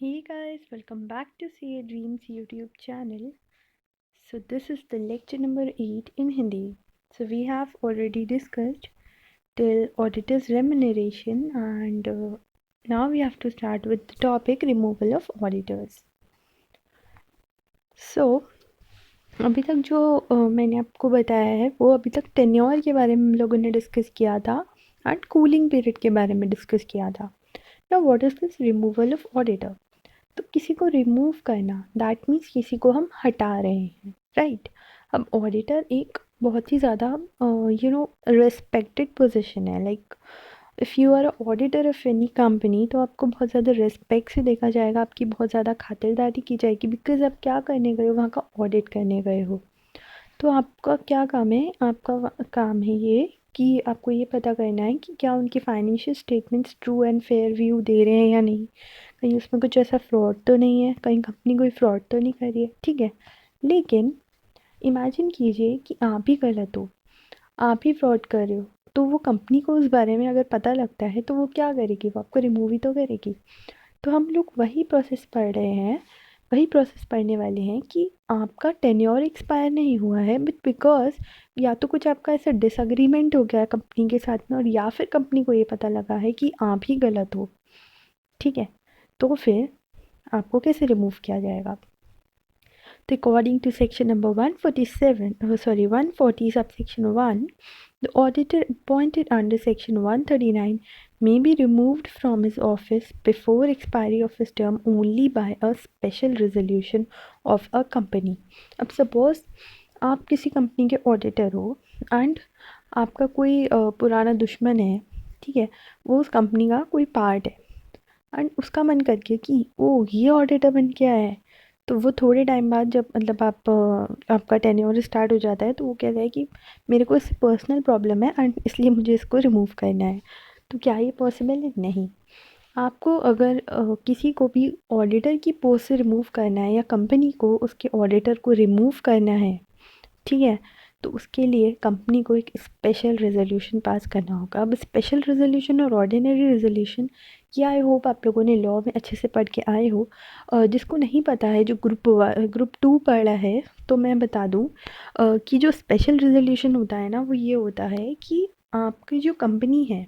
Hey guys, welcome back to CA Dreams YouTube channel. So this is the lecture number 8 in Hindi. So we have already discussed till auditor's remuneration and now we have to start with the topic removal of auditors. So अभी तक जो मैंने आपको बताया है वो अभी तक टेन्योर के बारे में हम लोगों ने डिस्कस किया था एंड कूलिंग पीरियड के बारे में डिस्कस किया था. Now what is this removal of auditor? तो किसी को रिमूव करना दैट मीन्स किसी को हम हटा रहे हैं, राइट? अब ऑडिटर एक बहुत ही ज़्यादा रिस्पेक्टेड पोजीशन है. Like if you are auditor of any company तो आपको बहुत ज़्यादा रिस्पेक्ट से देखा जाएगा, आपकी बहुत ज़्यादा खातिरदारी की जाएगी बिकॉज आप क्या करने गए हो, वहाँ का ऑडिट करने गए हो. तो आपका क्या काम है? आपका काम है ये कि आपको ये पता करना है कि क्या उनके financial statements true and fair view दे रहे हैं या नहीं, कहीं उसमें कुछ ऐसा फ्रॉड तो नहीं है, कहीं कंपनी कोई फ्रॉड तो नहीं कर रही है, ठीक है? लेकिन इमेजिन कीजिए कि आप ही गलत हो, आप ही फ्रॉड कर रहे हो, तो वो कंपनी को उस बारे में अगर पता लगता है तो वो क्या करेगी? वो आपको रिमूव ही तो करेगी. तो हम लोग वही प्रोसेस पढ़ रहे हैं, वही प्रोसेस पढ़ने वाले हैं कि आपका टेन्योर एक्सपायर नहीं हुआ है बट बिकॉज या तो कुछ आपका ऐसा डिसएग्रीमेंट हो गया है कंपनी के साथ में, और या फिर कंपनी को ये पता लगा है कि आप ही गलत हो, ठीक है? तो फिर आपको कैसे रिमूव किया जाएगा? तो according to section number 140 subsection 1, the auditor appointed under section 139 may be removed from his office before expiry of his term only by a special resolution of a company. अब सपोज आप किसी company के auditor हो and आपका कोई पुराना दुश्मन है, ठीक है? वो उस कंपनी का कोई पार्ट है एंड उसका मन कर गया कि ओ ये ऑडिटर बन के आया है, तो वो थोड़े टाइम बाद जब मतलब आपका टेन्योर स्टार्ट हो जाता है तो वो कहता है कि मेरे को इससे पर्सनल प्रॉब्लम है एंड इसलिए मुझे इसको रिमूव करना है. तो क्या ये पॉसिबल है? नहीं. आपको अगर किसी को भी ऑडिटर की पोस्ट से रिमूव करना है या कंपनी को उसके ऑडिटर को रिमूव करना है, ठीक है? तो उसके लिए कंपनी को एक स्पेशल रेजोल्यूशन पास करना होगा. अब स्पेशल रेजोल्यूशन और ऑर्डिनरी रेजोल्यूशन ये आई होप आप लोगों ने लॉ में अच्छे से पढ़ के आए हो. जिसको नहीं पता है, जो ग्रुप 2 पढ़ा है, तो मैं बता दूं कि जो स्पेशल रेजोल्यूशन होता है ना वो ये होता है कि आपकी जो कंपनी है,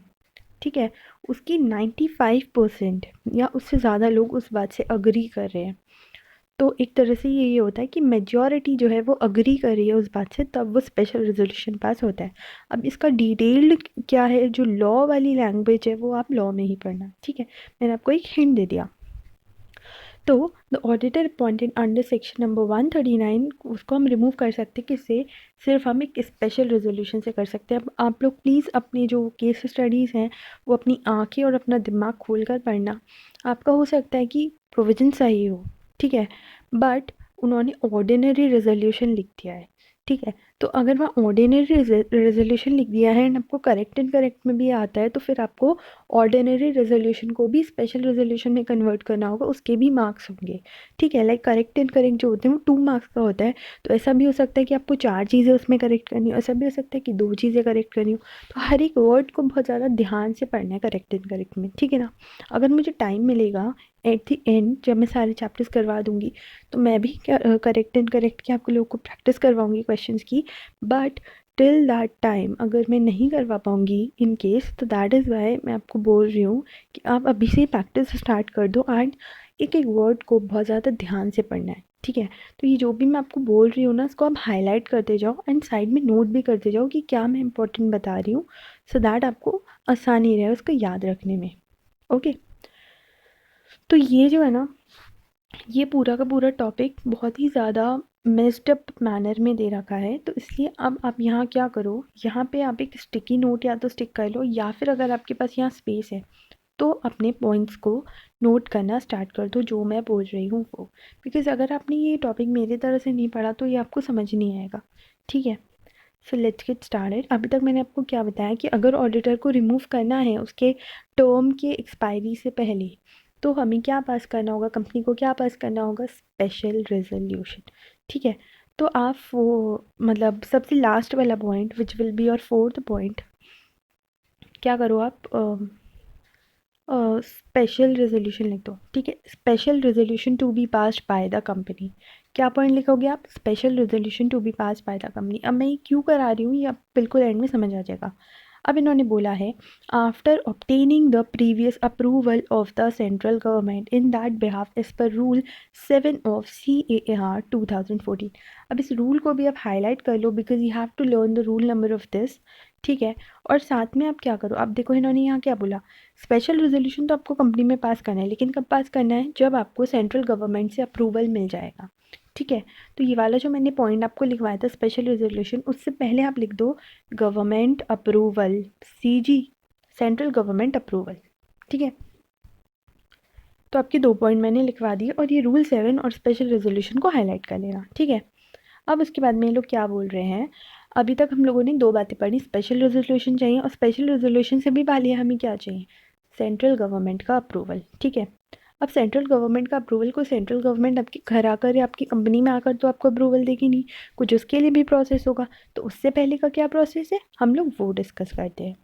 ठीक है, उसकी 95% या उससे ज़्यादा लोग उस बात से अग्री कर रहे हैं. तो एक तरह से ये होता है कि मेजॉरिटी जो है वो अग्री कर रही है उस बात से, तब वो स्पेशल रेजोल्यूशन पास होता है. अब इसका डिटेल्ड क्या है, जो लॉ वाली लैंग्वेज है वो आप लॉ में ही पढ़ना, ठीक है? मैंने आपको एक हिंट दे दिया. तो the auditor appointed under section number 139 उसको हम रिमूव कर सकते हैं. किससे? सिर्फ हम एक स्पेशल रेजोल्यूशन से कर सकते हैं. अब आप लोग प्लीज़ अपनी जो केस स्टडीज़ हैं वो अपनी आंखें और अपना दिमाग खोल कर पढ़ना. आपका हो सकता है कि प्रोविज़न सही हो, ठीक है, बट उन्होंने ऑर्डिनरी रेजोल्यूशन लिख दिया है, ठीक है? तो अगर वहाँ ऑर्डिनरी रेजोल्यूशन लिख दिया है एंड आपको करेक्ट एंड करेक्ट में भी आता है तो फिर आपको ऑर्डिनरी रेजोल्यूशन को भी स्पेशल रेजोल्यूशन में कन्वर्ट करना होगा, उसके भी मार्क्स होंगे, ठीक है? लाइक करेक्ट एंड करेक्ट जो होते हैं वो 2 मार्क्स का होता है. तो ऐसा भी हो सकता है कि आपको 4 चीज़ें उसमें करेक्ट करनी हो, ऐसा भी हो सकता है कि 2 चीज़ें करेक्ट करनी हो. तो हर एक वर्ड को बहुत ज़्यादा ध्यान से पढ़ना है करेक्ट एंड करेक्ट में, ठीक है ना? अगर मुझे टाइम मिलेगा एट द एंड जब मैं सारे चैप्टर्स करवा दूँगी तो मैं भी करेक्ट एंड करेक्ट की आप लोगों को प्रैक्टिस करवाऊँगी क्वेश्चंस की. बट टिल दैट टाइम अगर मैं नहीं करवा पाऊँगी इन केस, तो दैट इज़ वाई मैं आपको बोल रही हूँ कि आप अभी से प्रैक्टिस स्टार्ट कर दो एंड एक एक वर्ड को बहुत ज़्यादा ध्यान से पढ़ना है, ठीक है? तो ये जो भी मैं आपको बोल रही हूँ ना इसको आप हाईलाइट करते जाओ एंड साइड में नोट भी करते जाओ कि क्या मैं इंपॉर्टेंट बता रही हूँ, सो दैट आपको आसानी रहे उसको याद रखने में. ओके. तो ये जो है ना, ये पूरा का पूरा टॉपिक बहुत ही ज़्यादा मेस्ड अप मैनर में दे रखा है. तो इसलिए अब आप यहाँ क्या करो, यहाँ पे आप एक स्टिकी नोट या तो स्टिक कर लो या फिर अगर आपके पास यहाँ स्पेस है तो अपने पॉइंट्स को नोट करना स्टार्ट कर दो जो मैं बोल रही हूँ वो. बिकॉज अगर आपने ये टॉपिक मेरी तरह से नहीं पढ़ा तो ये आपको समझ नहीं आएगा, ठीक है? So let's get started. अभी तक मैंने आपको क्या बताया कि अगर ऑडिटर को रिमूव करना है उसके टर्म के एक्सपायरी से पहले, तो हमें क्या पास करना होगा, कंपनी को क्या पास करना होगा? स्पेशल रेजोल्यूशन, ठीक है? तो आप वो मतलब सबसे लास्ट वाला point which will be your fourth point, क्या करो आप स्पेशल रेजोल्यूशन लिख दो, ठीक है। Special resolution to be passed by the company, क्या पॉइंट लिखोगे आप? Special resolution to be passed by the company. अब मैं ये क्यों करा रही हूँ ये आप बिल्कुल एंड में समझ आ जाएगा। अब इन्होंने बोला है after obtaining the previous approval of the central government in that behalf as per rule 7 of CAR 2014। अब इस रूल को भी आप हाईलाइट कर लो because you have to learn the rule number of this, ठीक है। और साथ में आप क्या करो, आप देखो इन्होंने यहाँ क्या बोला, स्पेशल रेजोल्यूशन तो आपको कंपनी में पास करना है, लेकिन कब पास करना है? जब आपको सेंट्रल गवर्नमेंट से अप्रूवल मिल जाएगा, ठीक है। तो ये वाला जो मैंने पॉइंट आपको लिखवाया था स्पेशल रेजोल्यूशन, उससे पहले आप लिख दो government approval, CG, central government approval, ठीक है। तो आपके 2 पॉइंट मैंने लिखवा दिए और ये रूल 7 और स्पेशल रेजोल्यूशन को हाईलाइट कर लेना, ठीक है। अब उसके बाद में ये लोग क्या बोल रहे हैं, अभी तक हम लोगों ने 2 बातें पढ़ी, स्पेशल रेजोल्यूशन चाहिए और स्पेशल रेजोल्यूशन से भी पहले हमें क्या चाहिए? सेंट्रल गवर्नमेंट का अप्रूवल, ठीक है। अब सेंट्रल गवर्नमेंट का अप्रूवल को सेंट्रल गवर्नमेंट आपके घर आकर या आपकी कंपनी में आकर तो आपको अप्रूवल देगी नहीं, कुछ उसके लिए भी प्रोसेस होगा। तो उससे पहले का क्या प्रोसेस है, हम लोग वो डिस्कस करते हैं।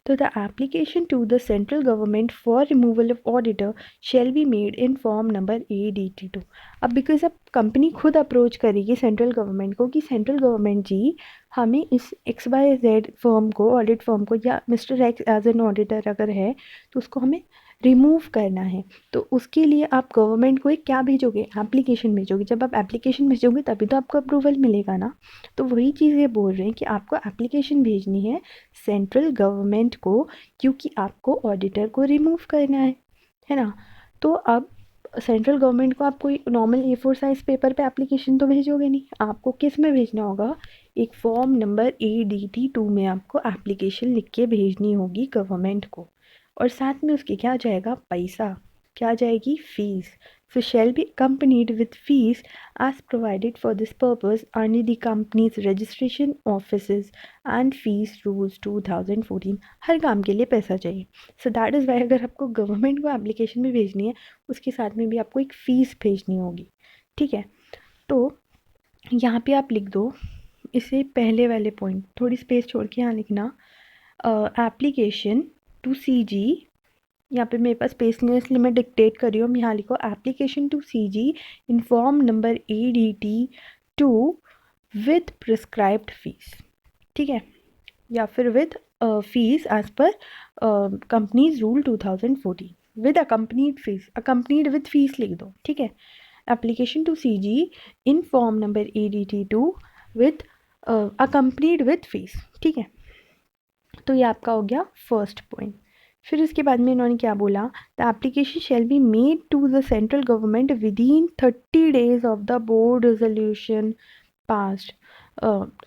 तो the application to the central government for removal of auditor shall be made in form number ADT2। अब बिकॉज अब कंपनी खुद अप्रोच करेगी सेंट्रल गवर्नमेंट को कि सेंट्रल गवर्नमेंट जी हमें इस XYZ फर्म को, ऑडिट फर्म को, या mister X as an auditor अगर है तो उसको हमें रिमूव करना है। तो उसके लिए आप गवर्नमेंट को एक क्या भेजोगे? एप्लीकेशन भेजोगे। जब आप एप्लीकेशन भेजोगे तभी तो आपको अप्रूवल मिलेगा ना। तो वही चीज़ ये बोल रहे हैं कि आपको एप्लीकेशन भेजनी है सेंट्रल गवर्नमेंट को, क्योंकि आपको ऑडिटर को रिमूव करना है ना। तो अब सेंट्रल गवर्नमेंट को आप कोई नॉर्मल A4 साइज पेपर पे एप्लीकेशन तो भेजोगे नहीं, आपको किस में भेजना होगा? एक फॉर्म नंबर ADT2 में आपको एप्लीकेशन लिख के भेजनी होगी गवर्नमेंट को, और साथ में उसके क्या जाएगा? पैसा, क्या जाएगी? Fees. So shall be accompanied with fees as provided for this purpose under the company's registration offices and fees rules 2014। हर काम के लिए पैसा चाहिए। So that is why अगर आपको गवर्नमेंट को एप्लीकेशन भी भेजनी है उसके साथ में भी आपको एक फ़ीस भेजनी होगी, ठीक है। तो यहाँ पे आप लिख दो इसे पहले वाले पॉइंट, थोड़ी स्पेस छोड़ के यहाँ लिखना एप्लीकेशन टू CG, यहाँ पे मेरे पास स्पेस नहीं है इसलिए मैं डिक्टेट कर रही हूँ। यहाँ लिखो application to CG in form number ADT2 with prescribed fees, ठीक है, या फिर with fees as per companies rule 2014 with accompanied fees, accompanied with fees लिख दो, ठीक है। Application to CG in form number ADT2 with accompanied with fees, ठीक है। तो ये आपका हो गया फर्स्ट पॉइंट। फिर इसके बाद में इन्होंने क्या बोला, the application shall be made to the central government within 30 days of the board resolution passed,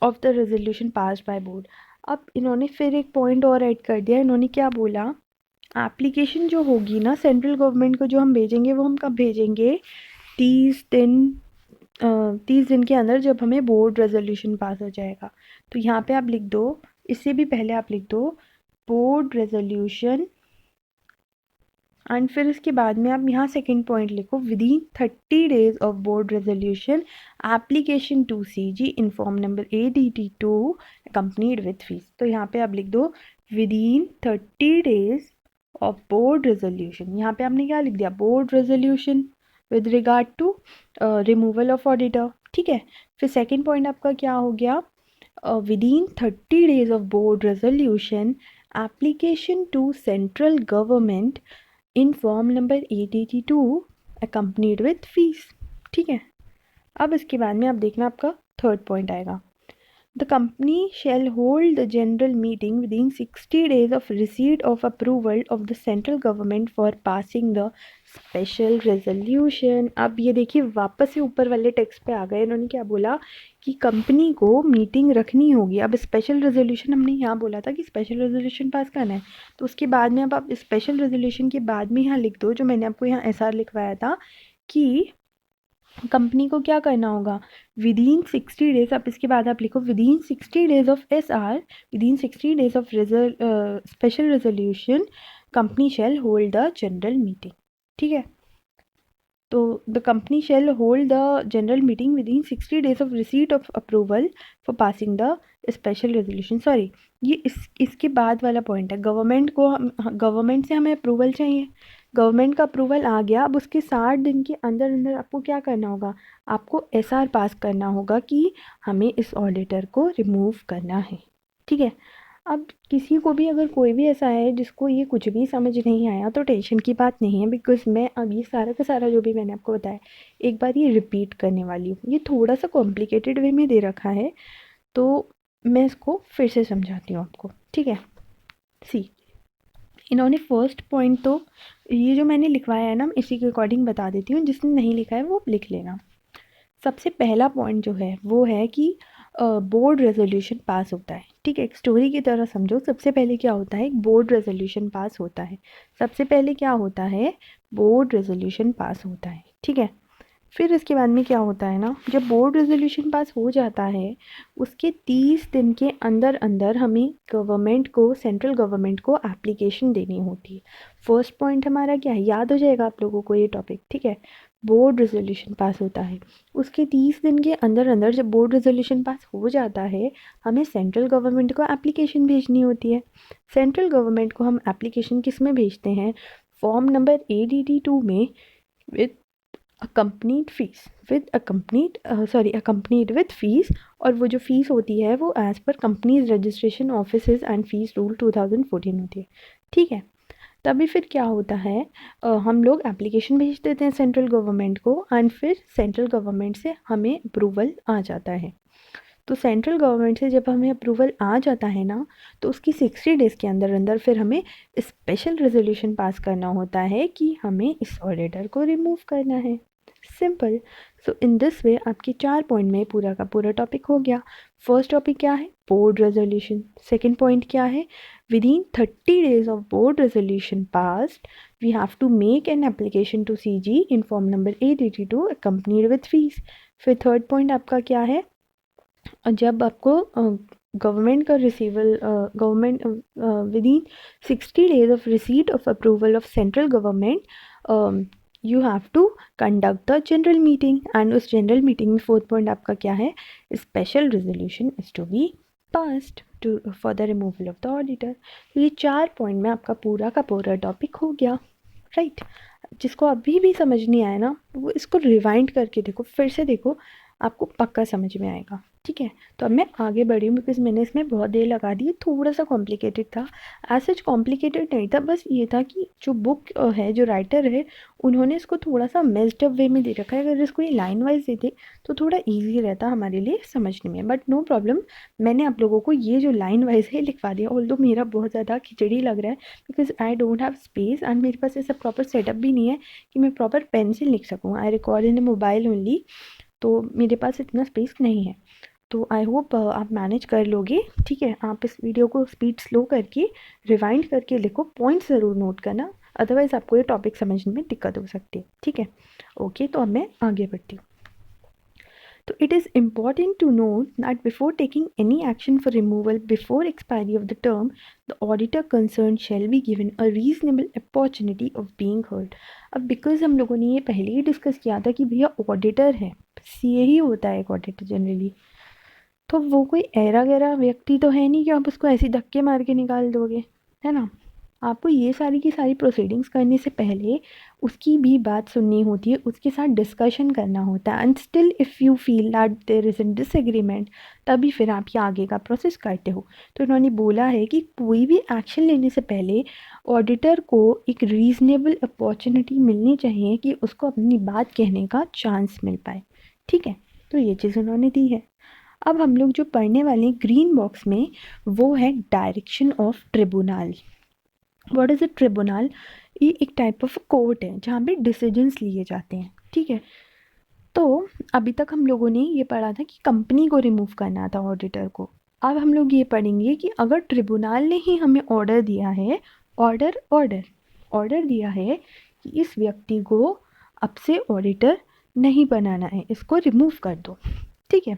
of the resolution passed by board. अब इन्होंने फिर एक पॉइंट और ऐड कर दिया, इन्होंने क्या बोला, एप्लीकेशन जो होगी ना सेंट्रल गवर्नमेंट को जो हम भेजेंगे वो हम कब भेजेंगे? 30 दिन के अंदर, जब हमें बोर्ड रेजोल्यूशन पास हो जाएगा। तो यहाँ पे आप लिख दो, इससे भी पहले आप लिख दो बोर्ड रेजोल्यूशन, एंड फिर इसके बाद में आप यहाँ सेकंड पॉइंट लिखो within 30 days of board resolution application to CG in form number ADT2 accompanied with fees. तो यहाँ पे आप लिख दो within 30 days of board resolution, यहाँ पे आपने क्या लिख दिया? Board resolution with regard to removal of auditor, ठीक है। फिर सेकेंड पॉइंट आपका क्या हो गया? within 30 days of board resolution application to central government in form number ADT2 accompanied with fees, ठीक है। अब इसके बाद में आप देखना आपका थर्ड पॉइंट आएगा, the company shall hold the general meeting within 60 days of receipt of approval of the central government for passing the special resolution। अब ये देखिए वापस से ऊपर वाले टेक्स्ट पे आ गए, इन्होंने क्या बोला कि कंपनी को मीटिंग रखनी होगी। अब स्पेशल रेजोल्यूशन हमने यहाँ बोला था कि स्पेशल रेजोल्यूशन पास करना है, तो उसके बाद में अब आप स्पेशल रेजोल्यूशन के बाद में यहाँ लिख दो जो मैंने आपको यहाँ SR लिखवाया था कि कंपनी को क्या करना होगा? विद इन 60 days, अब इसके बाद आप लिखो within 60 days of SR, with in 60 days of special resolution company shall hold the general meeting, ठीक है। तो the company shell hold the general meeting with in 60 days of receipt of approval for passing the special resolution. Sorry, ये इसके बाद वाला point है। Government से हमें अप्रूवल चाहिए, गवर्नमेंट का अप्रूवल आ गया, अब उसके 60 दिन के अंदर अंदर आपको क्या करना होगा, आपको एसआर पास करना होगा कि हमें इस ऑडिटर को रिमूव करना है। ठीक है, अब किसी को भी अगर कोई भी ऐसा है जिसको ये कुछ भी समझ नहीं आया तो टेंशन की बात नहीं है, बिकॉज मैं अब ये सारा का सारा जो भी मैंने आपको बताया एक बार ये रिपीट करने वाली हूँ। ये थोड़ा सा कॉम्प्लिकेटेड वे में दे रखा है, तो मैं इसको फिर से समझाती हूँ आपको। ठीक है, सी, इन्होंने फर्स्ट पॉइंट तो ये जो मैंने लिखवाया है ना, इसी के अकॉर्डिंग बता देती हूँ, जिसने नहीं लिखा है वो लिख लेना। सबसे पहला पॉइंट जो है वो है कि बोर्ड रेजोल्यूशन पास होता है। ठीक है, एक स्टोरी की तरह समझो। सबसे पहले क्या होता है, एक बोर्ड रेजोल्यूशन पास होता है। सबसे पहले क्या होता है, बोर्ड रेजोल्यूशन पास होता है। ठीक है, फिर इसके बाद में क्या होता है ना, जब बोर्ड रेजोल्यूशन पास हो जाता है उसके 30 दिन के अंदर अंदर हमें गवर्नमेंट को, सेंट्रल गवर्नमेंट को एप्लीकेशन देनी होती है। फर्स्ट पॉइंट हमारा क्या है, याद हो जाएगा आप लोगों को ये टॉपिक। ठीक है, बोर्ड रेजोल्यूशन पास होता है, उसके 30 दिन के अंदर अंदर जब बोर्ड रेजोल्यूशन पास हो जाता है हमें सेंट्रल गवर्नमेंट को एप्लीकेशन भेजनी होती है। सेंट्रल गवर्नमेंट को हम एप्लीकेशन किस में भेजते हैं, फॉर्म नंबर ADD2 में, विद accompanied with fees। और वो जो फीस होती है वो as per companies registration offices and fees rule 2014 होती है। ठीक है, तभी फिर क्या होता है, हम लोग एप्लीकेशन भेज देते हैं सेंट्रल गवर्नमेंट को, एंड फिर सेंट्रल गवर्नमेंट से हमें अप्रूवल आ जाता है। तो सेंट्रल गवर्नमेंट से जब हमें अप्रूवल आ जाता है ना, तो उसकी 60 डेज़ के अंदर अंदर फिर हमें स्पेशल रेजोल्यूशन पास करना होता है कि हमें इस ऑडिटर को रिमूव करना है। Simple. So in this way आपके 4 पॉइंट में पूरा का पूरा टॉपिक हो गया। फर्स्ट टॉपिक क्या है, बोर्ड रेजोल्यूशन। सेकेंड पॉइंट क्या है, within 30 days of board resolution passed we have to make an application to CG in form number 882 accompanied with fees. फिर थर्ड पॉइंट आपका क्या है, जब आपको गवर्नमेंट का receival, government within 60 days of receipt of approval of central government you have to conduct the general meeting, and उस general meeting में fourth point आपका क्या है, special resolution is to be passed to for the removal of the auditor. तो ये 4 point में आपका पूरा का पूरा टॉपिक हो गया, राइट। जिसको अभी भी समझ नहीं आया ना, वो इसको रिवाइंड करके देखो, फिर से देखो, आपको पक्का समझ में आएगा। ठीक है, तो अब मैं आगे बढ़ी हूँ बिकॉज मैंने इसमें बहुत देर लगा दी, थोड़ा सा कॉम्प्लिकेटेड था। एज सच कॉम्प्लिकेटेड नहीं था, बस ये था कि जो बुक है, जो राइटर है, उन्होंने इसको थोड़ा सा मेस्ड अप वे में दे रखा है। अगर इसको ये लाइन वाइज देते तो थोड़ा ईजी रहता हमारे लिए समझने में, बट नो प्रॉब्लम, मैंने आप लोगों को ये जो लाइन वाइज है लिखवा दिया। ऑल्दो मेरा बहुत ज़्यादा खिचड़ी लग रहा है because I don't have space, and मेरे पास ऐसा प्रॉपर सेटअप भी नहीं है कि मैं प्रॉपर पेन से लिख सकूँ। I record in mobile only, तो मेरे पास इतना स्पेस नहीं है। तो आई होप आप मैनेज कर लोगे। ठीक है, आप इस वीडियो को स्पीड स्लो करके रिवाइंड करके लिखो, पॉइंट्स ज़रूर नोट करना, अदरवाइज़ आपको ये टॉपिक समझने में दिक्कत हो सकती है। ठीक है, ओके, तो अब मैं आगे बढ़ती हूँ। तो it is important to note that before taking any action for removal before expiry of the term, the auditor concerned shall be given a reasonable opportunity of being heard। अब because हम लोगों ने ये पहले ही डिस्कस किया था कि भैया ऑडिटर है, CA ही होता है एक ऑडिटर जनरली, तो वो कोई ऐरा गैरा व्यक्ति तो है नहीं कि आप उसको ऐसे धक्के मार के निकाल दोगे, है ना। आपको ये सारी की सारी प्रोसीडिंग्स करने से पहले उसकी भी बात सुननी होती है, उसके साथ डिस्कशन करना होता है, and still if you feel that there is an disagreement, तभी फिर आप ये आगे का प्रोसेस करते हो। तो उन्होंने बोला है कि कोई भी एक्शन लेने से पहले ऑडिटर को एक रीज़नेबल अपॉर्चुनिटी मिलनी चाहिए कि उसको अपनी बात कहने का चांस मिल पाए। ठीक है, तो ये चीज़ उन्होंने दी है। अब हम लोग जो पढ़ने वाले ग्रीन बॉक्स में, वो है direction of tribunal. What is a tribunal, ये एक टाइप ऑफ कोर्ट है जहाँ पे डिसीजंस लिए जाते हैं। ठीक है, तो अभी तक हम लोगों ने ये पढ़ा था कि कंपनी को रिमूव करना था ऑडिटर को। अब हम लोग ये पढ़ेंगे कि अगर ट्रिब्यूनल ने ही हमें ऑर्डर दिया है, ऑर्डर दिया है कि इस व्यक्ति को अब से ऑडिटर नहीं बनाना है, इसको रिमूव कर दो। ठीक है,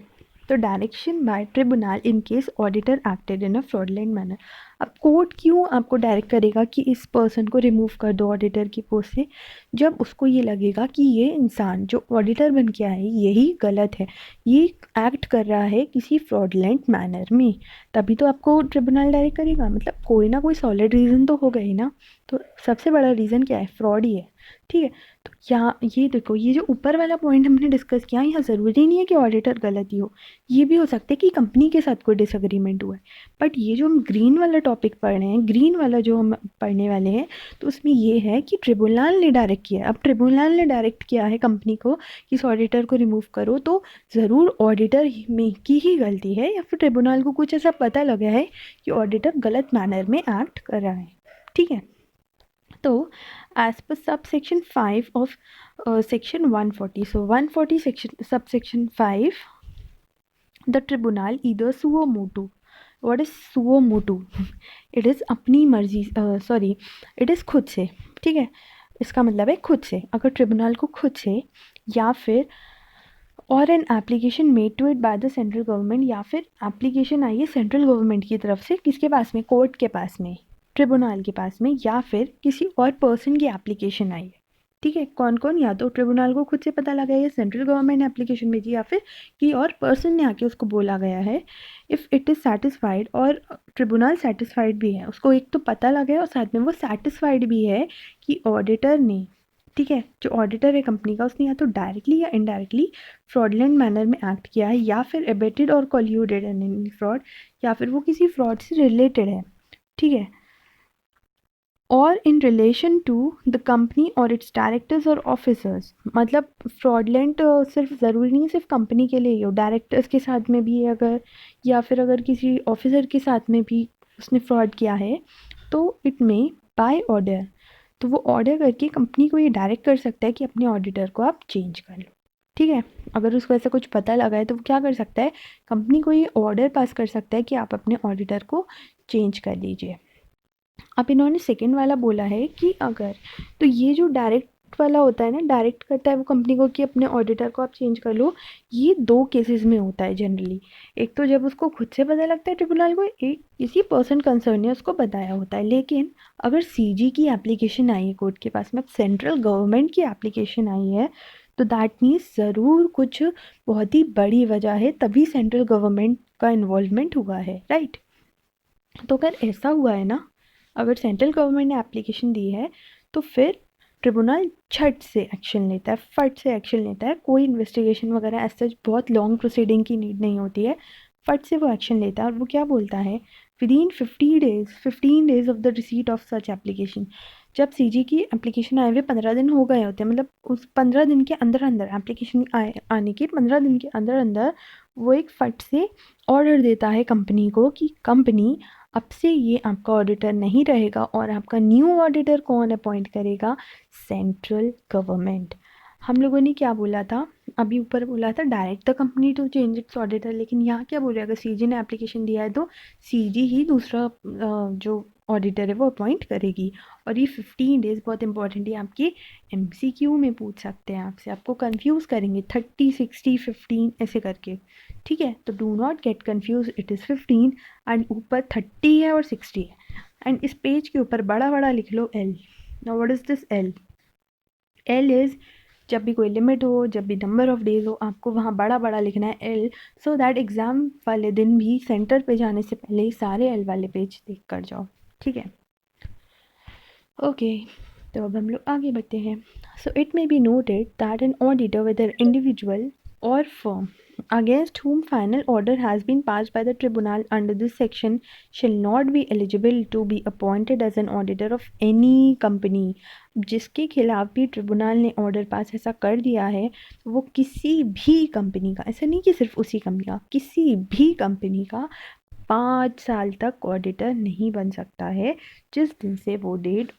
तो direction by tribunal in case auditor acted in a fraudulent manner. अब कोर्ट क्यों आपको डायरेक्ट करेगा कि इस पर्सन को रिमूव कर दो ऑडिटर की पोस्ट से, जब उसको ये लगेगा कि ये इंसान जो ऑडिटर बन के आया है यही गलत है, ये एक्ट कर रहा है किसी फ्रॉडलेंट मैनर में, तभी तो आपको ट्रिब्यूनल डायरेक्ट करेगा। मतलब कोई ना कोई सॉलिड रीज़न तो होगा ही ना। तो सबसे बड़ा रीज़न क्या है? फ्रॉड ही है। ठीक है, तो यहाँ ये देखो, ये जो ऊपर वाला पॉइंट हमने डिस्कस किया, यहाँ ज़रूरी नहीं है कि ऑडिटर गलत ही हो, ये भी हो सकता है कि कंपनी के साथ कोई डिसएग्रीमेंट हुआ है। बट ये जो हम ग्रीन वाला टॉपिक पढ़ रहे हैं, ग्रीन वाला जो हम पढ़ने वाले हैं, तो उसमें ये है कि ट्रिब्यूनल ने डायरेक्ट किया है। अब ट्रिब्यूनल ने डायरेक्ट किया है कंपनी को कि इस ऑडिटर को रिमूव करो, तो ज़रूर ऑडिटर में की ही गलती है, या फिर ट्रिब्यूनल को कुछ ऐसा पता लगा है कि ऑडिटर गलत मैनर में एक्ट कर रहा है। ठीक है, तो as per subsection 5 of section 140, so 140 section subsection 5, the tribunal either suo motu, what is suo motu? it is अपनी मर्जी, सॉरी it is खुद से। ठीक है, इसका मतलब है खुद से, अगर ट्रिब्यूनल को खुद से, या फिर और an application made to it by the central government, या फिर एप्लीकेशन आई है सेंट्रल गवर्नमेंट की तरफ से, किसके पास में? कोर्ट के पास में, ट्रिब्यूनल के पास में, या फिर किसी और पर्सन की एप्लीकेशन आई है। ठीक है, कौन कौन? या तो ट्रिब्यूनल को खुद से पता लगा है, सेंट्रल गवर्नमेंट ने एप्लीकेशन भेजी, या फिर कि और पर्सन ने आके उसको बोला गया है। इफ़ इट इज़ सेटिस्फाइड, और ट्रिब्यूनल सेटिस्फाइड भी है, उसको एक तो पता लगा है और साथ में वो सेटिस्फाइड भी है कि ऑडिटर ने, ठीक है, जो ऑडिटर है कंपनी का, उसने या तो डायरेक्टली या इनडायरेक्टली फ्रॉडलेंट मैनर में एक्ट किया है, या फिर एबेटेड और कॉल्यूडेड इन फ्रॉड, या फिर वो किसी फ्रॉड से रिलेटेड है। ठीक है, और in relation to the company और इट्स डायरेक्टर्स और ऑफिसर्स, मतलब फ्रॉडलेंट सिर्फ ज़रूरी नहीं सिर्फ कंपनी के लिए ही हो, डायरेक्टर्स के साथ में भी अगर, या फिर अगर किसी ऑफिसर के साथ में भी उसने फ्रॉड किया है, तो इट में बाय ऑर्डर, तो वो ऑर्डर करके कंपनी को ये डायरेक्ट कर सकता है कि अपने ऑडिटर को आप चेंज कर लो। ठीक है, अगर उसको ऐसा कुछ पता लगा है तो वो क्या कर सकता है? कंपनी को ये ऑर्डर पास कर सकता है कि आप अपने ऑडिटर को चेंज कर लीजिए। अब इन्होंने सेकेंड वाला बोला है कि अगर, तो ये जो डायरेक्ट वाला होता है ना, डायरेक्ट करता है वो कंपनी को कि अपने ऑडिटर को आप चेंज कर लो, ये दो केसेस में होता है जनरली। एक तो जब उसको खुद से पता लगता है ट्रिब्यूनल को, एक किसी पर्सन कंसर्न ने उसको बताया होता है। लेकिन अगर सीजी की एप्लीकेशन आई है कोर्ट के पास में, सेंट्रल गवर्नमेंट की एप्लीकेशन आई है, तो दैट मीन्स ज़रूर कुछ बहुत ही बड़ी वजह है, तभी सेंट्रल गवर्नमेंट का इन्वॉल्वमेंट हुआ है, राइट। तो अगर ऐसा हुआ है ना, अगर सेंट्रल गवर्नमेंट ने एप्लीकेशन दी है, तो फिर ट्रिब्यूनल झट से एक्शन लेता है, फट से एक्शन लेता है। कोई इन्वेस्टिगेशन वगैरह ऐसा बहुत लॉन्ग प्रोसीडिंग की नीड नहीं होती है, फट से वो एक्शन लेता है। और वो क्या बोलता है? Within 15 days of the receipt of such application, जब सीजी की एप्लीकेशन आए हुए 15 दिन हो गए होते हैं, मतलब उस 15 दिन के अंदर अंदर, एप्लीकेशन आने के 15 दिन के अंदर अंदर, वो एक फट से ऑर्डर देता है कंपनी को कि कंपनी अब से ये आपका ऑडिटर नहीं रहेगा, और आपका न्यू ऑडिटर कौन अपॉइंट करेगा? Central government. हम लोगों ने क्या बोला था अभी ऊपर? बोला था direct the company to change its auditor, लेकिन यहाँ क्या बोल रहे हैं? अगर सीजी ने एप्लीकेशन दिया है तो सीजी ही दूसरा जो ऑडिटर है वो अपॉइंट करेगी। और ये 15 डेज बहुत इंपॉर्टेंट है, आपके MCQ में पूछ सकते हैं आपसे, आपको कंफ्यूज करेंगे 30, 60, 15 ऐसे करके। ठीक है, तो do not get confuse, it is 15 and ऊपर 30 है और 60 है। एंड इस पेज के ऊपर बड़ा बड़ा लिख लो L। Now what is this L? L is, जब भी कोई लिमिट हो, जब भी नंबर ऑफ डेज हो, आपको वहाँ बड़ा बड़ा लिखना है L, सो दैट एग्ज़ाम वाले दिन भी सेंटर पे जाने से पहले ही सारे L वाले पेज देख कर जाओ। ठीक है, ओके, तो अब हम लोग आगे बढ़ते हैं। So it may be noted that an auditor whether individual or firm against whom final order has been passed by the tribunal under this section shall not be eligible to be appointed as an auditor of any company। जिसके खिलाफ भी tribunal ने order pass ऐसा कर दिया है, वो किसी भी कंपनी का, ऐसा नहीं कि सिर्फ उसी कंपनी का, किसी भी कंपनी का 5 साल तक ऑडिटर नहीं बन सकता है, जिस दिन से वो डेट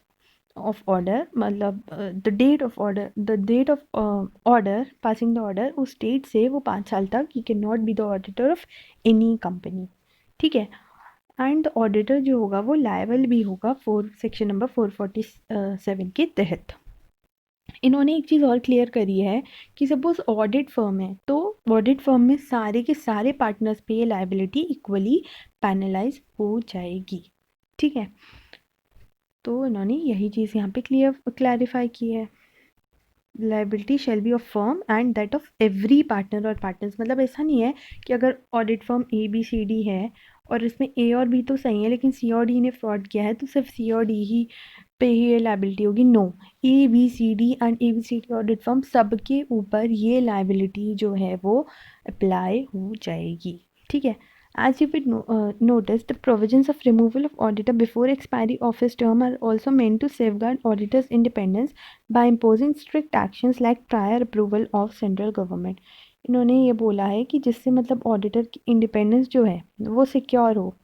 ऑफ ऑर्डर, मतलब the date of order passing the order, उस डेट से वो 5 साल तक ही can not be the auditor of any company. ठीक है, एंड द ऑडिटर जो होगा वो लायबल भी होगा सेक्शन नंबर 447 के तहत। इन्होंने एक चीज़ और क्लियर करी है कि सपोज ऑडिट फर्म है, तो ऑडिट फर्म में सारे के सारे पार्टनर्स पे ये लायबिलिटी इक्वली पैनलाइज हो जाएगी। ठीक है, तो इन्होंने यही चीज़ यहाँ पे क्लैरिफाई की है। Liability shall be of firm and that of every partner और पार्टनर्स, मतलब ऐसा नहीं है कि अगर ऑडिट फर्म ABCD है और इसमें A और B तो सही है लेकिन C और D ने फ्रॉड किया है तो सिर्फ C और D ही पे ही ये लाइबिलिटी होगी। No, ABCD and ABCD audit firm सबके ऊपर ये लाइबिलिटी जो है वो अप्लाई हो जाएगी। ठीक है, as you would notice, the provisions of removal of auditor before expiry of his term are also meant to safeguard auditor's independence by imposing strict actions like prior approval of central government। इन्होंने ये बोला है कि जिससे मतलब auditor की independence जो है वो सिक्योर हो,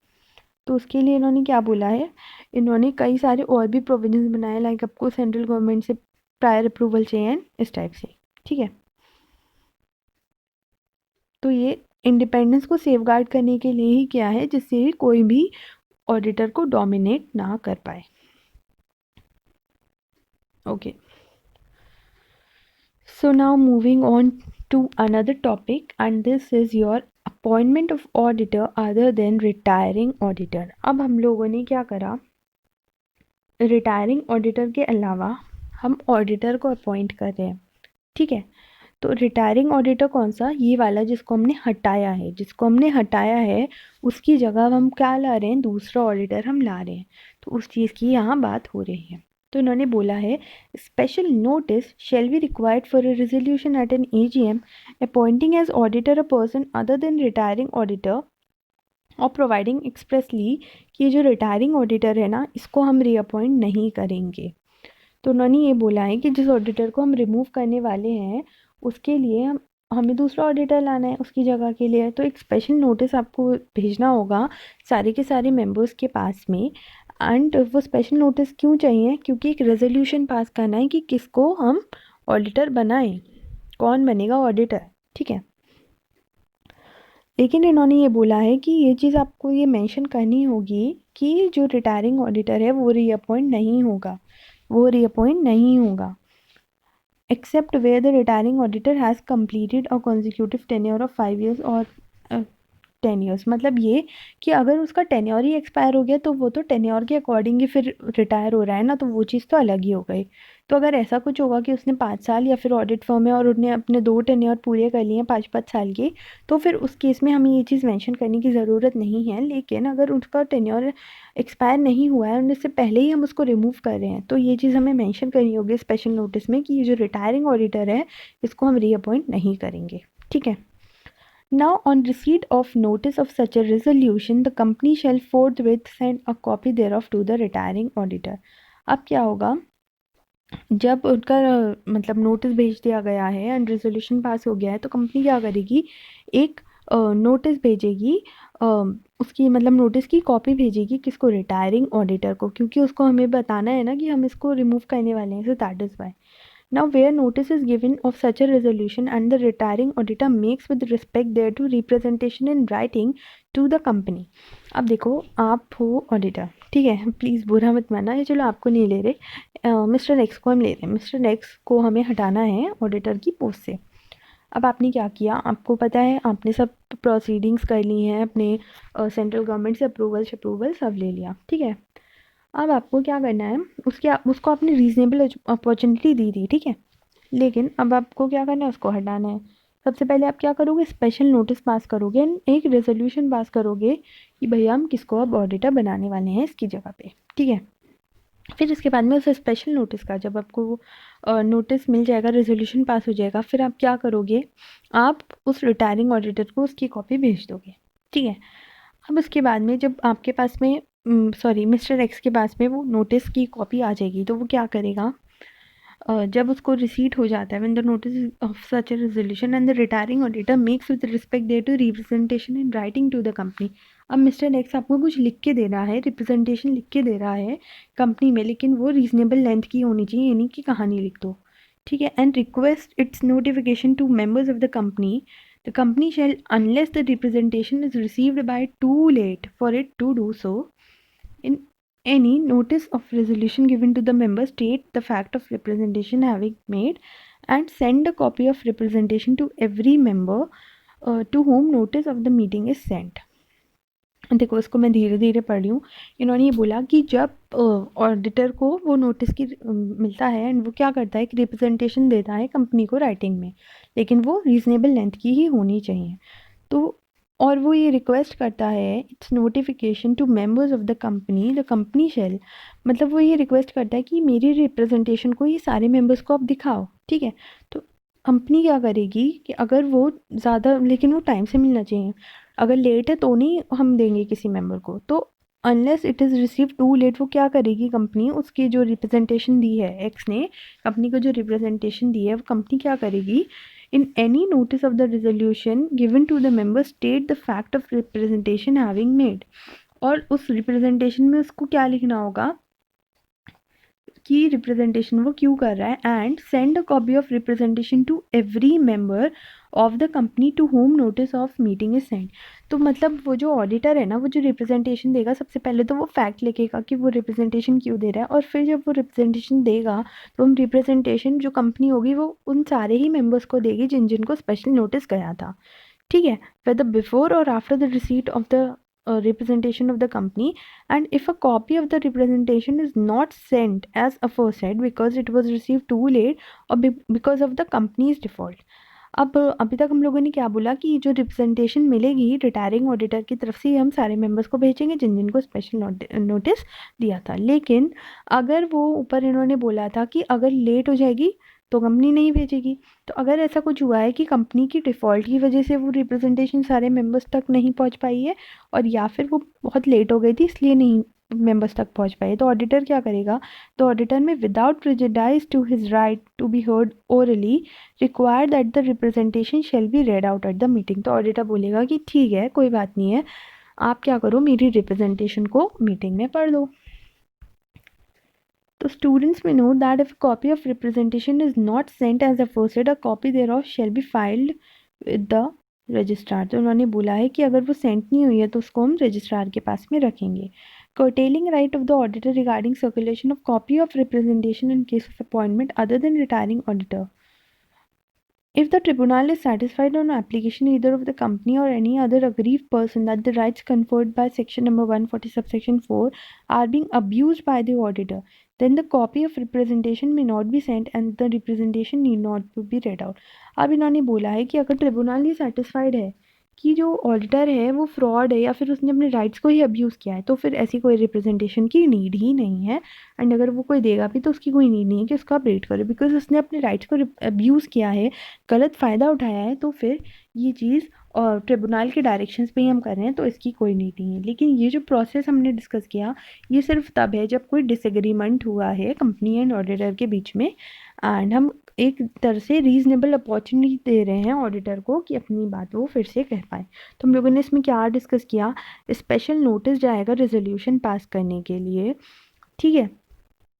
तो उसके लिए इन्होंने क्या बोला है, इन्होंने कई सारे और भी प्रोविजंस बनाए, लाइक आपको सेंट्रल गवर्नमेंट से प्रायर अप्रूवल चाहिए इस टाइप से। ठीक है, तो ये इंडिपेंडेंस को सेफगार्ड करने के लिए ही क्या है, जिससे कोई भी ऑडिटर को डोमिनेट ना कर पाए। Okay, so now moving on to another topic and this is your appointment of auditor other than retiring auditor. अब हम लोगों ने क्या करा, रिटायरिंग ऑडिटर के अलावा हम ऑडिटर को अपॉइंट कर रहे हैं। ठीक है, तो रिटायरिंग ऑडिटर कौन सा, ये वाला जिसको हमने हटाया है, जिसको हमने हटाया है उसकी जगह हम क्या ला रहे हैं, दूसरा ऑडिटर हम ला रहे हैं, तो उस चीज़ की यहाँ बात हो रही है। तो इन्होंने बोला है special notice shall be required for a resolution at an AGM appointing as auditor a person other than retiring auditor और प्रोवाइडिंग एक्सप्रेसली कि जो रिटायरिंग ऑडिटर है ना इसको हम रीअपॉइंट नहीं करेंगे। तो उन्होंने ये बोला है कि जिस ऑडिटर को हम रिमूव करने वाले हैं उसके लिए हमें दूसरा ऑडिटर लाना है उसकी जगह के लिए, तो एक स्पेशल नोटिस आपको भेजना होगा सारे के सारे मेंबर्स के पास में। एंड वो स्पेशल नोटिस क्यों चाहिए, क्योंकि एक रेजोल्यूशन पास करना है कि किसको हम ऑडिटर बनाएं, कौन बनेगा ऑडिटर। ठीक है, लेकिन इन्होंने ये बोला है कि ये चीज़ आपको ये मेंशन करनी होगी कि जो रिटायरिंग ऑडिटर है वो रीअपॉइंट नहीं होगा, वो रीअपॉइंट नहीं होगा except where the retiring auditor has completed a consecutive tenure of 5 years और 10 years। मतलब ये कि अगर उसका टेन्योर ही एक्सपायर हो गया तो वो तो टेन्योर के अकॉर्डिंग ही फिर रिटायर हो रहा है ना, तो वो चीज़ तो अलग ही हो गई। तो अगर ऐसा कुछ होगा कि उसने 5 साल या फिर ऑडिट फर्म है और उसने अपने 2 टेन्योर पूरे कर लिए हैं 5-5 साल के, तो फिर उस केस में हमें ये चीज़ मेंशन करने की ज़रूरत नहीं है। लेकिन अगर उसका टेन्योर एक्सपायर नहीं हुआ है और इससे पहले ही हम उसको रिमूव कर रहे हैं तो ये चीज़ हमें मेंशन करनी होगी स्पेशल नोटिस में कि ये जो रिटायरिंग ऑडिटर है इसको हम रीअपॉइंट नहीं करेंगे। ठीक है, now on receipt of notice of such a resolution the company shall forthwith send a copy thereof to the retiring auditor। अब क्या होगा, जब उनका मतलब नोटिस भेज दिया गया है एंड रेजोल्यूशन पास हो गया है तो कंपनी क्या करेगी, एक नोटिस भेजेगी, उसकी मतलब नोटिस की कॉपी भेजेगी किसको, रिटायरिंग ऑडिटर को, क्योंकि उसको हमें बताना है ना कि हम इसको रिमूव करने वाले हैं, so that is why. Now, where notice is given of such a resolution and the retiring auditor makes with respect thereto representation in writing to the company। अब देखो आप हो ऑडिटर, ठीक है, प्लीज़ बुरा मत मानना है, चलो आपको नहीं ले रहे, मिस्टर एक्स को हम ले रहे हैं, मिस्टर एक्स को हमें हटाना है ऑडिटर की पोस्ट से। अब आपने क्या किया, आपको पता है आपने सब प्रोसीडिंग्स कर ली हैं, अपने सेंट्रल गवर्नमेंट से अप्रूवल सब ले लिया। ठीक है, अब आपको क्या करना है, उसको आपने रीज़नेबल अपॉर्चुनिटी दी थी। ठीक है, लेकिन अब आपको क्या करना है, उसको हटाना है। सबसे पहले आप क्या करोगे, स्पेशल नोटिस पास करोगे, एक रेजोल्यूशन पास करोगे कि भैया हम किसको अब ऑडिटर बनाने वाले हैं इसकी जगह पे। ठीक है, फिर इसके बाद में उस स्पेशल नोटिस का जब आपको नोटिस मिल जाएगा, रेजोल्यूशन पास हो जाएगा, फिर आप क्या करोगे, आप उस रिटायरिंग ऑडिटर को उसकी कॉपी भेज दोगे। ठीक है, अब उसके बाद में जब आपके पास में सॉरी मिस्टर एक्स के पास में वो नोटिस की कॉपी आ जाएगी तो वो क्या करेगा, जब उसको रिसीट हो जाता है when the notice of such a resolution and the retiring auditor makes with respect thereto representation in writing to the company. अब मिस्टर एक्स आपको कुछ लिख के दे रहा है, रिप्रेजेंटेशन लिख के दे रहा है कंपनी में, लेकिन वो रीजनेबल लेंथ की होनी चाहिए, यानी कि कहानी लिख दो। ठीक है, and request its notification to members of the company, the company shall, unless the representation is received by too late for it to do so, in any notice of resolution given to the member state the fact of representation having made and send a copy of representation to every member to whom notice of the meeting is sent। देखो इसको मैं धीरे धीरे पढ़ रही हूँ। इन्होंने ये बोला कि जब ऑडिटर को वो नोटिस की मिलता है एंड वो क्या करता है कि रिप्रेजेंटेशन देता है कंपनी को राइटिंग में, लेकिन वो रीजनेबल लेंथ की ही होनी चाहिए। तो और वो ये रिक्वेस्ट करता है its notification to members of the company shall, मतलब वो ये रिक्वेस्ट करता है कि मेरी रिप्रेजेंटेशन को ये सारे मेंबर्स को आप दिखाओ, ठीक है। तो कंपनी क्या करेगी कि अगर वो ज़्यादा, लेकिन वो टाइम से मिलना चाहिए, अगर लेट है तो नहीं हम देंगे किसी मेंबर को, तो unless it is receive too late वो क्या करेगी कंपनी, उसकी जो रिप्रेजेंटेशन दी है एक्स ने, कंपनी को जो रिप्रेजेंटेशन दी है वो कंपनी क्या करेगी, in any notice of the resolution given to the member state the fact of representation having made, और उस रिप्रेजेंटेशन में उसको क्या लिखना होगा कि रिप्रेजेंटेशन वो क्यों कर रहा है, and send a copy of representation to every member of the company to whom notice of meeting is send. तो मतलब वो जो ऑडिटर है ना, वो जो रिप्रेजेंटेशन देगा सबसे पहले तो वो फैक्ट लिखेगा कि वो रिप्रेजेंटेशन क्यों दे रहा है, और फिर जब वो रिप्रेजेंटेशन देगा तो हम रिप्रेजेंटेशन जो कंपनी होगी वो उन सारे ही मेंबर्स को देगी जिन जिनको स्पेशल नोटिस गया था, ठीक है, whether before or after the receipt of the representation of the company, and if a copy of the representation is not sent as aforesaid because it was received too late or because of the company's default। अब अभी तक हम लोगों ने क्या बोला कि जो रिप्रेजेंटेशन मिलेगी रिटायरिंग ऑडिटर की तरफ से हम सारे मेंबर्स को भेजेंगे जिन जिनको स्पेशल नोटिस दिया था, लेकिन अगर वो ऊपर इन्होंने बोला था कि अगर लेट हो जाएगी तो कंपनी नहीं भेजेगी। तो अगर ऐसा कुछ हुआ है कि कंपनी की डिफ़ॉल्ट की वजह से वो रिप्रेजेंटेशन सारे मेंबर्स तक नहीं पहुंच पाई है, और या फिर वो बहुत लेट हो गई थी इसलिए नहीं मेंबर्स तक पहुंच पाई, तो ऑडिटर क्या करेगा, तो auditor may without prejudice to his right to be heard orally require that the representation shall be read out at the meeting. तो ऑडिटर बोलेगा कि ठीक है कोई बात नहीं है, आप क्या करो मेरी रिप्रेजेंटेशन को मीटिंग में पढ़ लो। तो students may note that if a copy of representation is not sent as aforesaid, a copy thereof shall be filed with the registrar. तो उन्होंने बोला है कि अगर वो सेंड नहीं हुई है तो उसको हम रजिस्ट्रार के पास में रखेंगे। curtailing right of the auditor regarding circulation of copy of representation in case of appointment other than retiring auditor, if the tribunal is satisfied on application either of the company or any other aggrieved person that the rights conferred by section number 140 subsection 4 are being abused by the auditor, then the copy of representation may not be sent and the representation need not be read out। अब इन्होंने बोला है कि अगर tribunal ही satisfied है कि जो auditor है वो फ्रॉड है या फिर उसने अपने राइट्स को ही अब्यूज़ किया है, तो फिर ऐसी कोई रिप्रेजेंटेशन की नीड ही नहीं है। एंड अगर वो कोई देगा भी तो उसकी कोई नीड नहीं है कि उसका अपडेट करे, बिकॉज उसने अपने राइट्स को अब्यूज़ किया है, गलत फ़ायदा उठाया है, तो फिर ये चीज़ और ट्रिब्यूनल के डायरेक्शंस पे ही हम कर रहे हैं तो इसकी कोई नीड नहीं है। लेकिन ये जो प्रोसेस हमने डिस्कस किया ये सिर्फ तब है जब कोई डिसएग्रीमेंट हुआ है कंपनी एंड ऑडिटर के बीच में, एंड हम एक तरह से रीज़नेबल अपॉर्चुनिटी दे रहे हैं ऑडिटर को कि अपनी बात वो फिर से कह पाए। तो हम लोगों ने इसमें क्या डिस्कस किया, स्पेशल नोटिस जाएगा रेजोल्यूशन पास करने के लिए, ठीक है,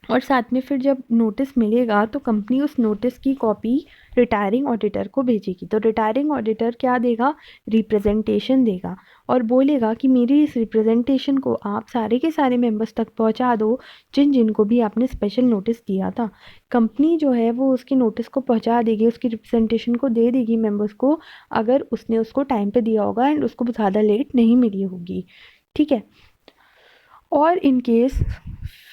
और साथ में फिर जब नोटिस मिलेगा तो कंपनी उस नोटिस की कॉपी रिटायरिंग ऑडिटर को भेजेगी। तो रिटायरिंग ऑडिटर क्या देगा, रिप्रेजेंटेशन देगा और बोलेगा कि मेरी इस रिप्रेजेंटेशन को आप सारे के सारे मेंबर्स तक पहुंचा दो जिन जिनको भी आपने स्पेशल नोटिस दिया था। कंपनी जो है वो उसकी नोटिस को पहुंचा देगी, उसकी रिप्रेजेंटेशन को दे देगी मेंबर्स को, अगर उसने उसको टाइम पे दिया होगा एंड उसको ज़्यादा लेट नहीं मिली होगी, ठीक है। और इन केस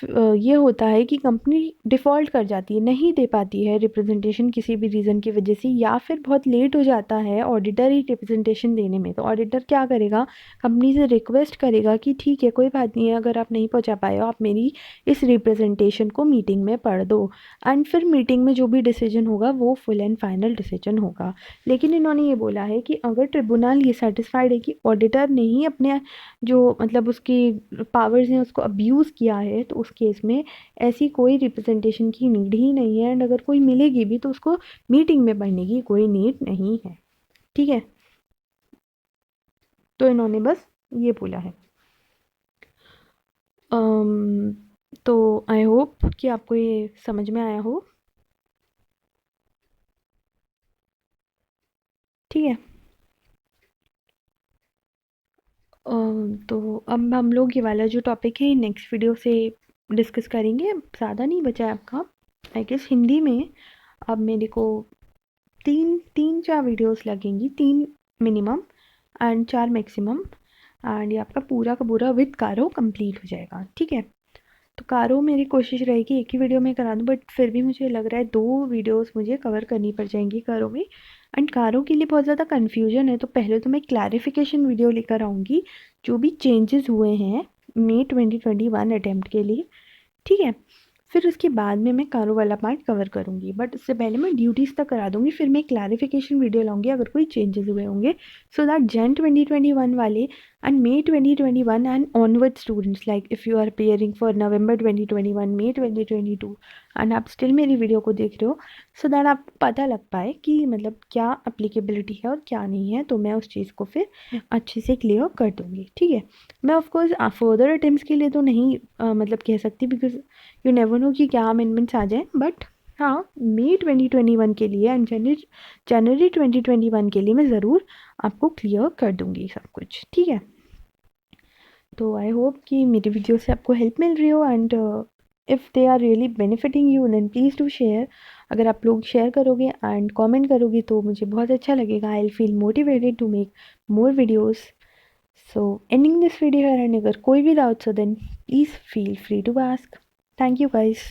ये होता है कि कंपनी डिफ़ॉल्ट कर जाती है, नहीं दे पाती है रिप्रेजेंटेशन किसी भी रीज़न की वजह से, या फिर बहुत लेट हो जाता है ऑडिटर ही रिप्रेजेंटेशन देने में, तो ऑडिटर क्या करेगा, कंपनी से रिक्वेस्ट करेगा कि ठीक है कोई बात नहीं है, अगर आप नहीं पहुंचा पाए हो आप मेरी इस रिप्रेजेंटेशन को मीटिंग में पढ़ दो, एंड फिर मीटिंग में जो भी डिसीजन होगा वो फुल एंड फाइनल डिसीजन होगा। लेकिन इन्होंने ये बोला है कि अगर ट्रिब्यूनल ये सेटिस्फाइड है कि ऑडिटर ने ही अपने जो मतलब उसकी पावर्स हैं उसको अब्यूज़ किया है, तो उस केस में ऐसी कोई रिप्रेजेंटेशन की नीड ही नहीं है, एंड अगर कोई मिलेगी भी तो उसको मीटिंग में पढ़ने की कोई नीड नहीं है, ठीक है। तो इन्होंने बस ये बोला है। तो आई होप कि आपको ये समझ में आया हो, ठीक है। तो अब हम लोग ये वाला जो टॉपिक है नेक्स्ट वीडियो से डिस्कस करेंगे। ज़्यादा नहीं बचा है आपका, आई गेस हिंदी में अब मेरे को तीन तीन चार वीडियोस लगेंगी, तीन मिनिमम एंड चार मैक्सिमम, एंड ये आपका पूरा का पूरा विद कारो कंप्लीट हो जाएगा। ठीक है, तो कारो मेरी कोशिश रहेगी एक ही वीडियो में करा दूँ, बट फिर भी मुझे लग रहा है 2 वीडियोस मुझे कवर करनी पड़ जाएंगी कारो में। एंड कारो के लिए बहुत ज़्यादा कन्फ्यूजन है, तो पहले तो मैं क्लैरिफिकेशन वीडियो लेकर आऊँगी जो भी चेंजेस हुए हैं मई 2021 अटैम्प्ट के लिए। ठीक है, फिर उसके बाद में मैं कारो वाला पार्ट कवर करूँगी, बट उससे पहले मैं ड्यूटीज़ तक करा दूँगी, फिर मैं क्लैरिफिकेशन वीडियो लाऊंगी अगर कोई चेंजेस हुए होंगे, सो दैट जन 2021 वाले and May 2021 and onward students, like if you are appearing for November 2021, May 2022 and आप स्टिल मेरी वीडियो को देख रहे हो, सो दैट आपको पता लग पाए कि मतलब क्या अप्लीकेबिलिटी है और क्या नहीं है, तो मैं उस चीज़ को फिर अच्छे से क्लियर कर दूँगी। ठीक है, मैं ऑफकोर्स फर्दर अटेम्प्ट्स के लिए तो नहीं मतलब कह सकती, बिकॉज यू नेवर नो कि क्या अमेंडमेंट्स आ जाएँ, बट हाँ मई 2021 के लिए एंड जनवरी 2021 के लिए मैं ज़रूर आपको क्लियर कर दूँगी सब कुछ। ठीक है, तो आई होप कि मेरी वीडियो से आपको हेल्प मिल रही हो, and if they are really benefiting you then please do share. अगर आप लोग शेयर करोगे एंड कमेंट करोगे तो मुझे बहुत अच्छा लगेगा, I will feel motivated to make more videos. So ending this video here, and अगर कोई भी डाउट्स हो then please feel free to ask. Thank you guys.